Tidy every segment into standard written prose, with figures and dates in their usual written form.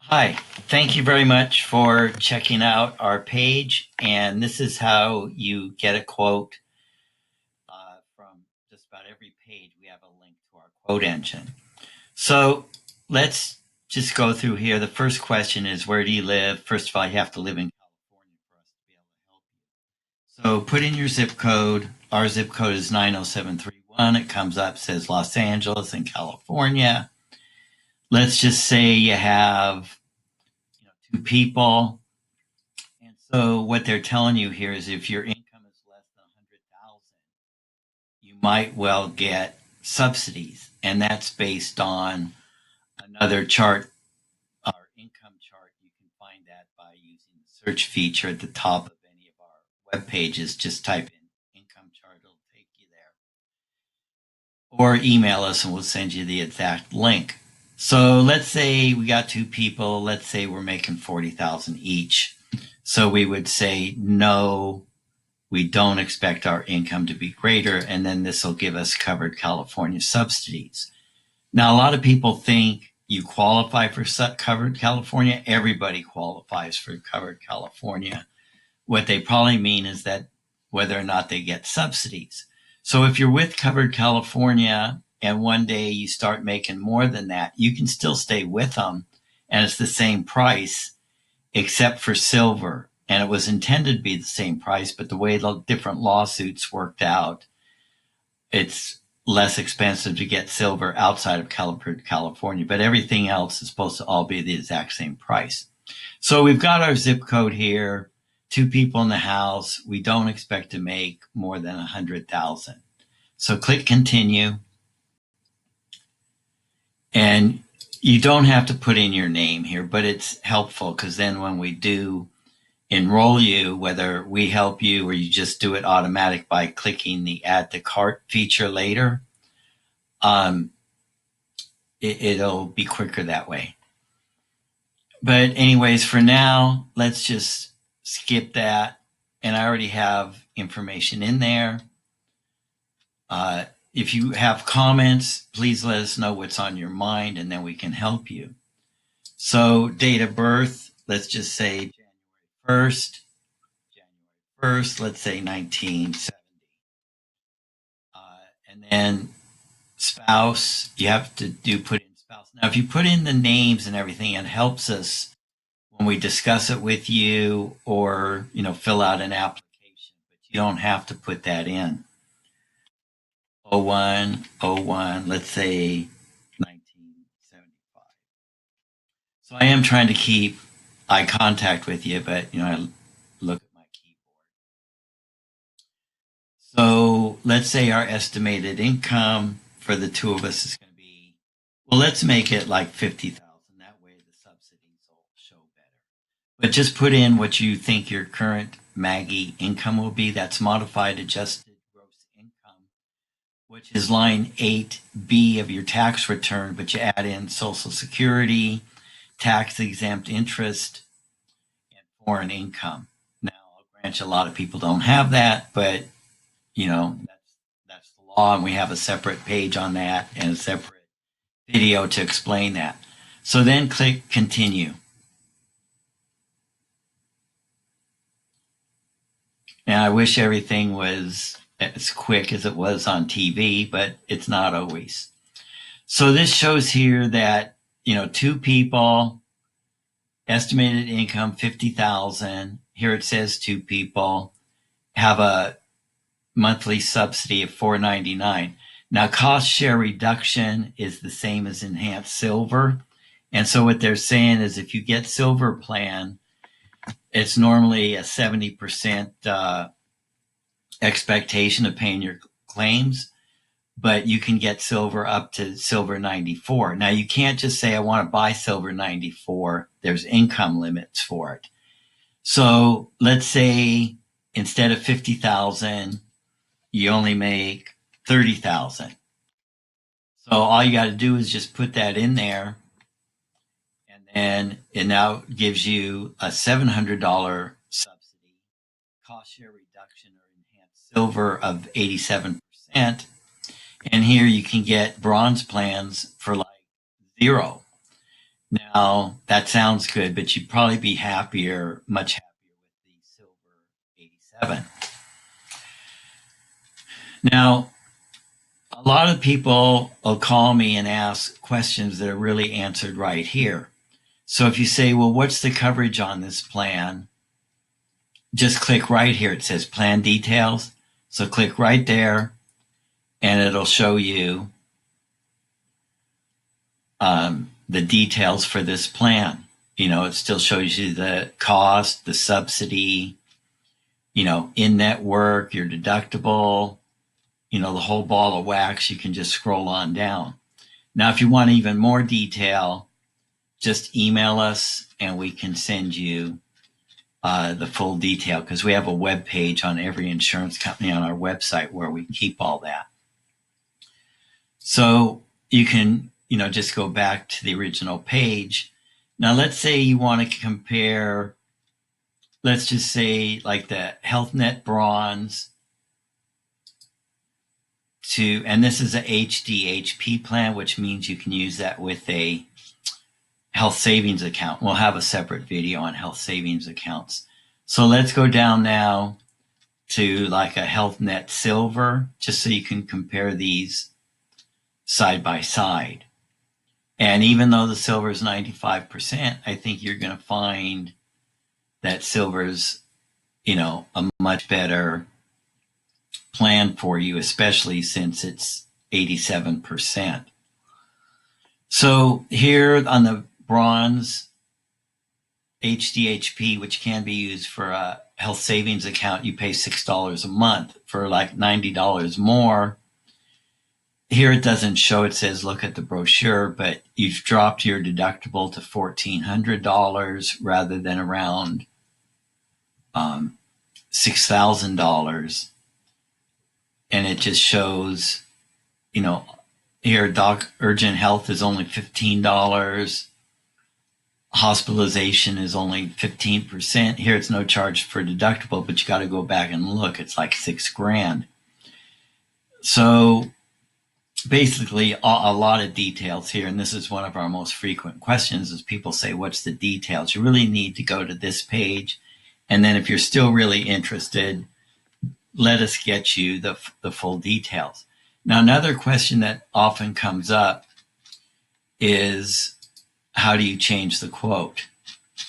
Hi, thank you very much for checking out our page. And this is how you get a quote from just about every page. We have a link to our quote engine. So let's just go through here. The first question is, where do you live? First of all, you have to live in California for us to be able to help you. So put in your zip code. Our zip code is 90731. It comes up, says Los Angeles in California. Let's just say you have two people. And so what they're telling you here is if your income is less than 100,000, you might well get subsidies. And that's based on another chart, our income chart. You can find that by using the search feature at the top of any of our web pages. Just type in income chart, it'll take you there. Or email us and we'll send you the exact link. So let's say we got two people. Let's say we're making 40,000 each. So we would say, no, we don't expect our income to be greater, and then this will give us covered California subsidies. Now, a lot of people think you qualify for covered California. Everybody qualifies for covered California. What they probably mean is that whether or not they get subsidies. So if you're with covered California and one day you start making more than that, you can still stay with them, and it's the same price except for silver. And it was intended to be the same price, but the way the different lawsuits worked out, it's less expensive to get silver outside of California, but everything else is supposed to all be the exact same price. So we've got our zip code here, two people in the house. We don't expect to make more than 100,000. So click continue. And you don't have to put in your name here, but it's helpful because then when we do enroll you, whether we help you or you just do it automatic by clicking the add to cart feature later, it'll be quicker that way. But anyways, for now, let's just skip that. And I already have information in there. If you have comments, please let us know what's on your mind and then we can help you. So date of birth, let's just say January 1st, let's say 1970. And then spouse, you have to put in spouse. Now, if you put in the names and everything, it helps us when we discuss it with you or, fill out an application, but you don't have to put that in. 01, let's say 1975. So I am trying to keep eye contact with you, but, I look at my keyboard. So let's say our estimated income for the two of us is going to be, well, let's make it like 50,000. That way the subsidies will show better. But just put in what you think your current Maggie income will be. That's modified adjusted gross income, which is line 8B of your tax return, but you add in Social Security, tax exempt interest, and foreign income. Now, I'll grant you a lot of people don't have that, but that's the law, and we have a separate page on that and a separate video to explain that. So then click continue. And I wish everything was as quick as it was on TV, but it's not always. So this shows here that, two people, estimated income 50,000. Here it says two people have a monthly subsidy of $4.99. Now, cost share reduction is the same as enhanced silver. And so what they're saying is if you get silver plan, it's normally a 70% expectation of paying your claims, but you can get silver up to silver 94. Now, you can't just say, I want to buy silver 94. There's income limits for it. So let's say instead of 50,000, you only make 30,000. So all you got to do is just put that in there. And then it now gives you a $700 subsidy, cost share reduction or enhanced silver of 87%. And here you can get bronze plans for like 0. Now, that sounds good, but you'd probably be happier, much happier with the Silver 87. Now, a lot of people will call me and ask questions that are really answered right here. So if you say, well, what's the coverage on this plan? Just click right here. It says plan details. So click right there and it'll show you the details for this plan. It still shows you the cost, the subsidy, in network, your deductible, the whole ball of wax. You can just scroll on down. Now, if you want even more detail, just email us and we can send you the full detail, because we have a web page on every insurance company on our website where we keep all that. So you can, just go back to the original page. Now, let's say you want to compare, let's just say like the Health Net Bronze to, and this is a HDHP plan, which means you can use that with a health savings account. We'll have a separate video on health savings accounts. So let's go down now to like a Health Net Silver, just so you can compare these side by side. And even though the silver is 95%, I think you're going to find that silver's, a much better plan for you, especially since it's 87%. So here on the bronze HDHP, which can be used for a health savings account, you pay $6 a month. For like $90 more. Here it doesn't show, it says look at the brochure, but you've dropped your deductible to $1,400 rather than around $6,000. And it just shows, here urgent health is only $15. Hospitalization is only 15%. Here it's no charge for deductible, but you got to go back and look. It's like $6,000. So basically a lot of details here, and this is one of our most frequent questions, is people say, what's the details? You really need to go to this page, and then if you're still really interested, let us get you the full details. Now, another question that often comes up is, how do you change the quote?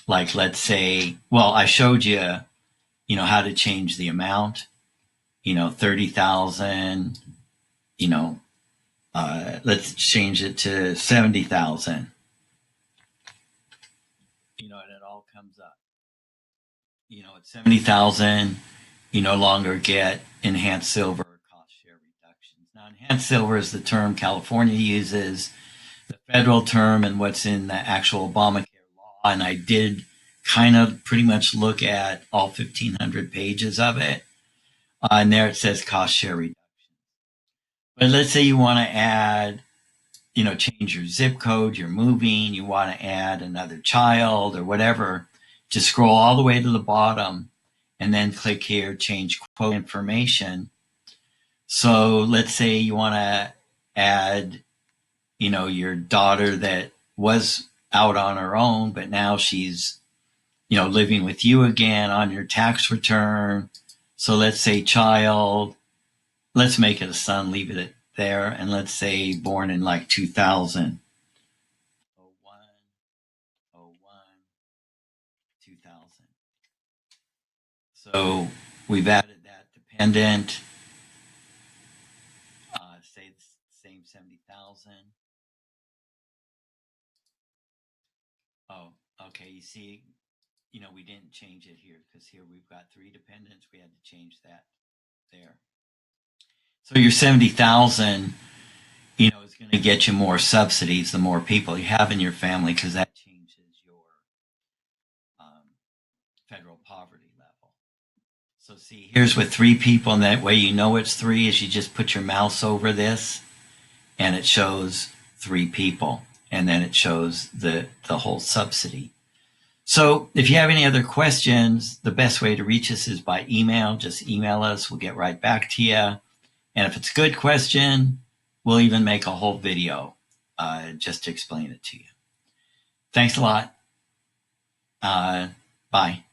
Like, let's say, well, I showed you, how to change the amount, 30,000, let's change it to 70,000. And it all comes up. At 70,000, you no longer get enhanced silver or cost share reductions. Now, enhanced silver is the term California uses, the federal term, and what's in the actual Obamacare law. And I did kind of pretty much look at all 1,500 pages of it. And there it says cost share reduction. But let's say you want to add, change your zip code, you're moving, you want to add another child or whatever, just scroll all the way to the bottom and then click here, change quote information. So let's say you want to add, your daughter that was out on her own, but now she's, living with you again on your tax return. So let's say child, let's make it a son, leave it there, and let's say born in like 2000. 2000. So we've added that dependent, say the same 70,000. Oh, okay. You see, we didn't change it here because here we've got 3 dependents. We had to change that there. So your 70,000, is going to get you more subsidies the more people you have in your family, because that changes your federal poverty level. So see, here's with 3 people, and that way it's 3 is you just put your mouse over this and it shows 3 people, and then it shows the whole subsidy. So if you have any other questions, the best way to reach us is by email. Just email us. We'll get right back to you. And if it's a good question, we'll even make a whole video just to explain it to you. Thanks a lot. Bye.